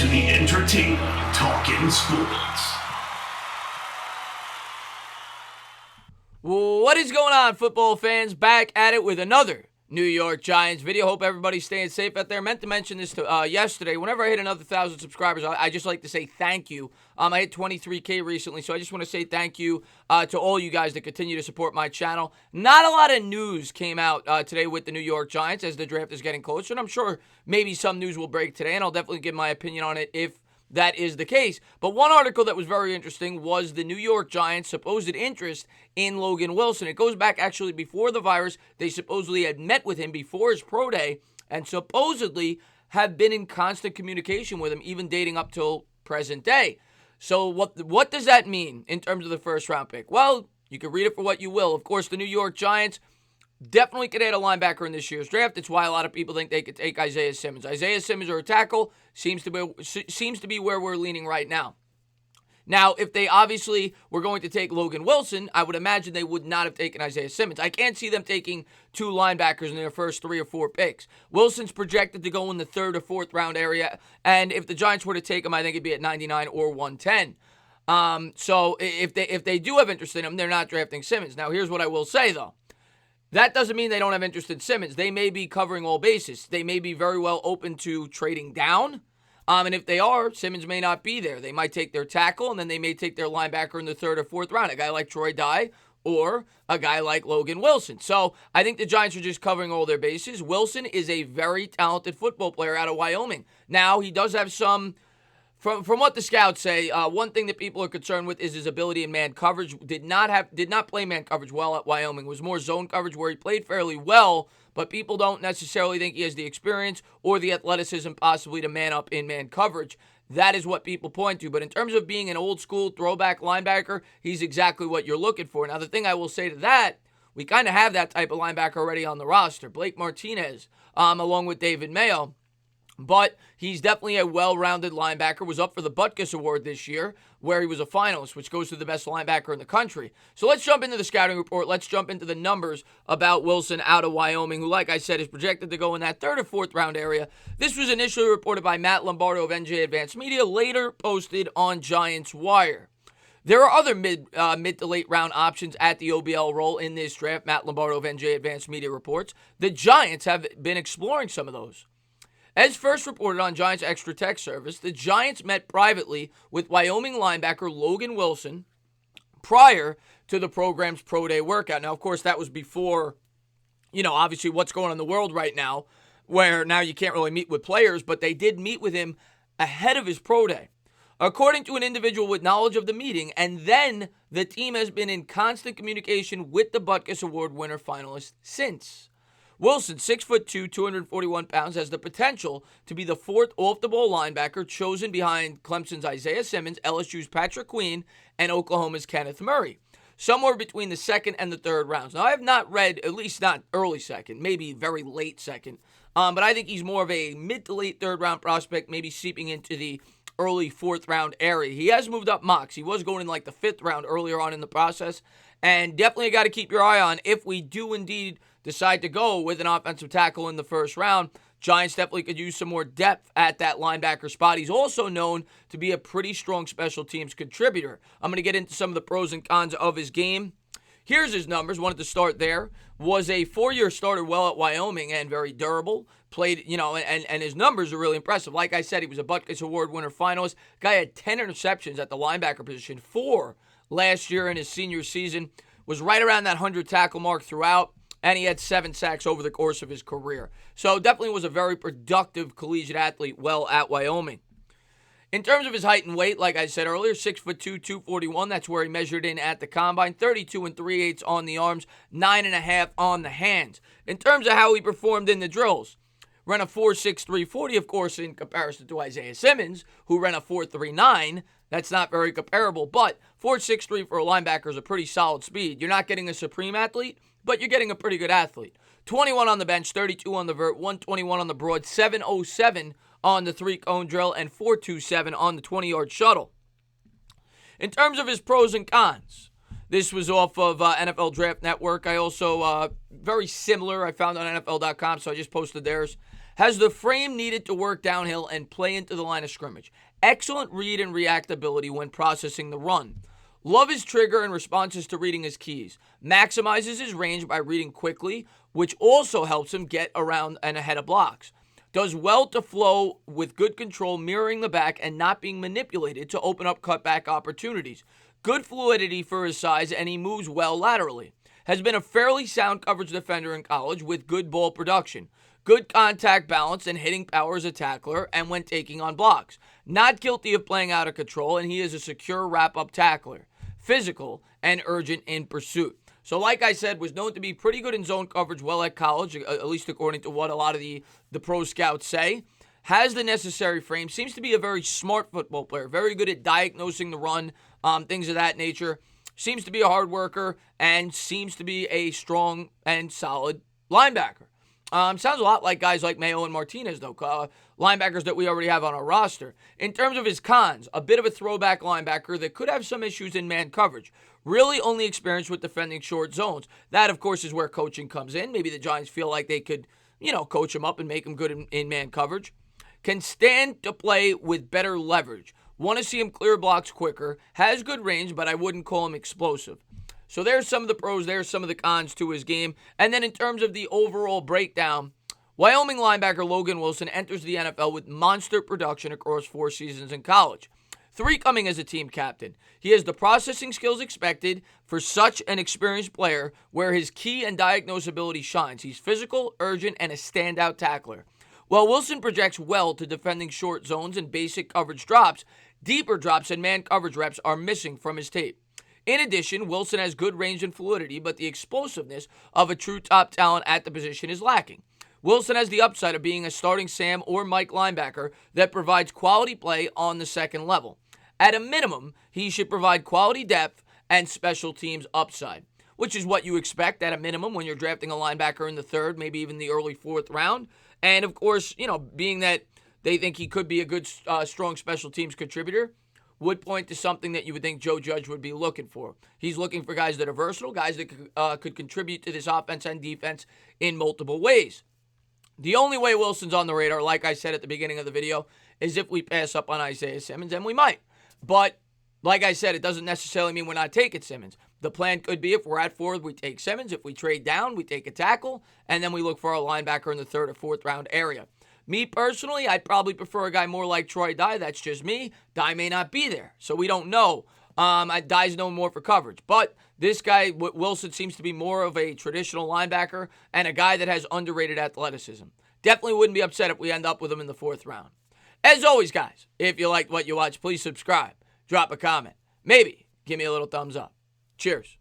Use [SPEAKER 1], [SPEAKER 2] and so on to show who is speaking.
[SPEAKER 1] to the entertainment Talkin' Sports.
[SPEAKER 2] What is going on, football fans? Back at it with another New York Giants video. Hope everybody's staying safe out there. Meant to mention this yesterday. Whenever I hit another 1,000 subscribers, I just like to say thank you. I hit 23K recently, so I just want to say thank you to all you guys that continue to support my channel. Not a lot of news came out today with the New York Giants as the draft is getting closer, and I'm sure maybe some news will break today, and I'll definitely give my opinion on it if that is the case. But one article that was very interesting was the New York Giants' supposed interest in Logan Wilson. It goes back actually before the virus. They supposedly had met with him before his pro day and supposedly have been in constant communication with him, even dating up till present day. So what does that mean in terms of the first round pick? Well, you can read it for what you will. Of course, the New York Giants definitely could add a linebacker in this year's draft. It's why a lot of people think they could take Isaiah Simmons. Isaiah Simmons or a tackle seems to be where we're leaning right now. Now, if they obviously were going to take Logan Wilson, I would imagine they would not have taken Isaiah Simmons. I can't see them taking two linebackers in their first 3 or 4 picks. Wilson's projected to go in the 3rd or 4th round area, and if the Giants were to take him, I think it'd be at 99 or 110. So if they do have interest in him, they're not drafting Simmons. Now, here's what I will say, though. That doesn't mean they don't have interest in Simmons. They may be covering all bases. They may be very well open to trading down. And if they are, Simmons may not be there. They might take their tackle, and then they may take their linebacker in the 3rd or 4th round, a guy like Troy Dye or a guy like Logan Wilson. So I think the Giants are just covering all their bases. Wilson is a very talented football player out of Wyoming. Now, he does have some... From what the scouts say, one thing that people are concerned with is his ability in man coverage. Did not play man coverage well at Wyoming. It was more zone coverage where he played fairly well, but people don't necessarily think he has the experience or the athleticism possibly to man up in man coverage. That is what people point to. But in terms of being an old school throwback linebacker, he's exactly what you're looking for. Now, the thing I will say to that, we kind of have that type of linebacker already on the roster. Blake Martinez, along with David Mayo. But he's definitely a well-rounded linebacker, was up for the Butkus Award this year, where he was a finalist, which goes to the best linebacker in the country. So let's jump into the scouting report. Let's jump into the numbers about Wilson out of Wyoming, who, like I said, is projected to go in that 3rd or 4th round area. This was initially reported by Matt Lombardo of NJ Advanced Media, later posted on Giants Wire. There are other mid to late round options at the OBL role in this draft, Matt Lombardo of NJ Advanced Media reports. The Giants have been exploring some of those. As first reported on Giants Extra Text Service, the Giants met privately with Wyoming linebacker Logan Wilson prior to the program's pro day workout. Now, of course, that was before, obviously what's going on in the world right now, where now you can't really meet with players, but they did meet with him ahead of his pro day. According to an individual with knowledge of the meeting, and then the team has been in constant communication with the Butkus Award winner finalist since. Wilson, 6'2", 241 pounds, has the potential to be the 4th off-the-ball linebacker chosen behind Clemson's Isaiah Simmons, LSU's Patrick Queen, and Oklahoma's Kenneth Murray, somewhere between the 2nd and the 3rd rounds. Now, I have not read, at least not early 2nd, maybe very late 2nd, but I think he's more of a mid to late 3rd round prospect, maybe seeping into the early 4th round area. He has moved up mocks. He was going in like the 5th round earlier on in the process, and definitely got to keep your eye on if we do indeed decide to go with an offensive tackle in the 1st round. Giants definitely could use some more depth at that linebacker spot. He's also known to be a pretty strong special teams contributor. I'm going to get into some of the pros and cons of his game. Here's his numbers. Wanted to start there. Was a 4-year starter well at Wyoming and very durable. Played, and his numbers are really impressive. Like I said, he was a Butkus Award winner finalist. Guy had 10 interceptions at the linebacker position, 4 last year in his senior season. Was right around that 100 tackle mark throughout. And he had 7 sacks over the course of his career. So definitely was a very productive collegiate athlete well at Wyoming. In terms of his height and weight, like I said earlier, 6'2", 241. That's where he measured in at the combine. 32 3/8 on the arms, 9.5 on the hands. In terms of how he performed in the drills, ran a 4.63 40, of course, in comparison to Isaiah Simmons, who ran a 4.39. That's not very comparable, but 4.63 for a linebacker is a pretty solid speed. You're not getting a supreme athlete, but you're getting a pretty good athlete. 21 on the bench, 32 on the vert, 121 on the broad, 707 on the 3-cone drill, and 427 on the 20-yard shuttle. In terms of his pros and cons, this was off of NFL Draft Network. I also, very similar, I found on NFL.com, so I just posted theirs. Has the frame needed to work downhill and play into the line of scrimmage. Excellent read and reactability when processing the run. Love his trigger and responses to reading his keys. Maximizes his range by reading quickly, which also helps him get around and ahead of blocks. Does well to flow with good control, mirroring the back and not being manipulated to open up cutback opportunities. Good fluidity for his size, and he moves well laterally. Has been a fairly sound coverage defender in college with good ball production. Good contact balance and hitting power as a tackler and when taking on blocks. Not guilty of playing out of control, and he is a secure wrap-up tackler. Physical and urgent in pursuit. So like I said, was known to be pretty good in zone coverage well at college, at least according to what a lot of the pro scouts say. Has the necessary frame. Seems to be a very smart football player. Very good at diagnosing the run, things of that nature. Seems to be a hard worker and seems to be a strong and solid linebacker. Sounds a lot like guys like Mayo and Martinez, though, linebackers that we already have on our roster. In terms of his cons, a bit of a throwback linebacker that could have some issues in man coverage. Really only experienced with defending short zones. That, of course, is where coaching comes in. Maybe the Giants feel like they could, coach him up and make him good in man coverage. Can stand to play with better leverage. Want to see him clear blocks quicker. Has good range, but I wouldn't call him explosive. So there's some of the pros, there's some of the cons to his game. And then in terms of the overall breakdown, Wyoming linebacker Logan Wilson enters the NFL with monster production across 4 seasons in college. 3 coming as a team captain. He has the processing skills expected for such an experienced player, where his key and diagnosability shines. He's physical, urgent, and a standout tackler. While Wilson projects well to defending short zones and basic coverage drops, deeper drops and man coverage reps are missing from his tape. In addition, Wilson has good range and fluidity, but the explosiveness of a true top talent at the position is lacking. Wilson has the upside of being a starting Sam or Mike linebacker that provides quality play on the second level. At a minimum, he should provide quality depth and special teams upside, which is what you expect at a minimum when you're drafting a linebacker in the 3rd, maybe even the early 4th round. And of course, being that they think he could be a good, strong special teams contributor, would point to something that you would think Joe Judge would be looking for. He's looking for guys that are versatile, guys that could contribute to this offense and defense in multiple ways. The only way Wilson's on the radar, like I said at the beginning of the video, is if we pass up on Isaiah Simmons, and we might. But like I said, it doesn't necessarily mean we're not taking Simmons. The plan could be if we're at 4th, we take Simmons. If we trade down, we take a tackle, and then we look for a linebacker in the 3rd or 4th round area. Me personally, I'd probably prefer a guy more like Troy Dye. That's just me. Dye may not be there, so we don't know. Dye's known more for coverage. But this guy, Wilson, seems to be more of a traditional linebacker and a guy that has underrated athleticism. Definitely wouldn't be upset if we end up with him in the 4th round. As always, guys, if you liked what you watched, please subscribe. Drop a comment. Maybe give me a little thumbs up. Cheers.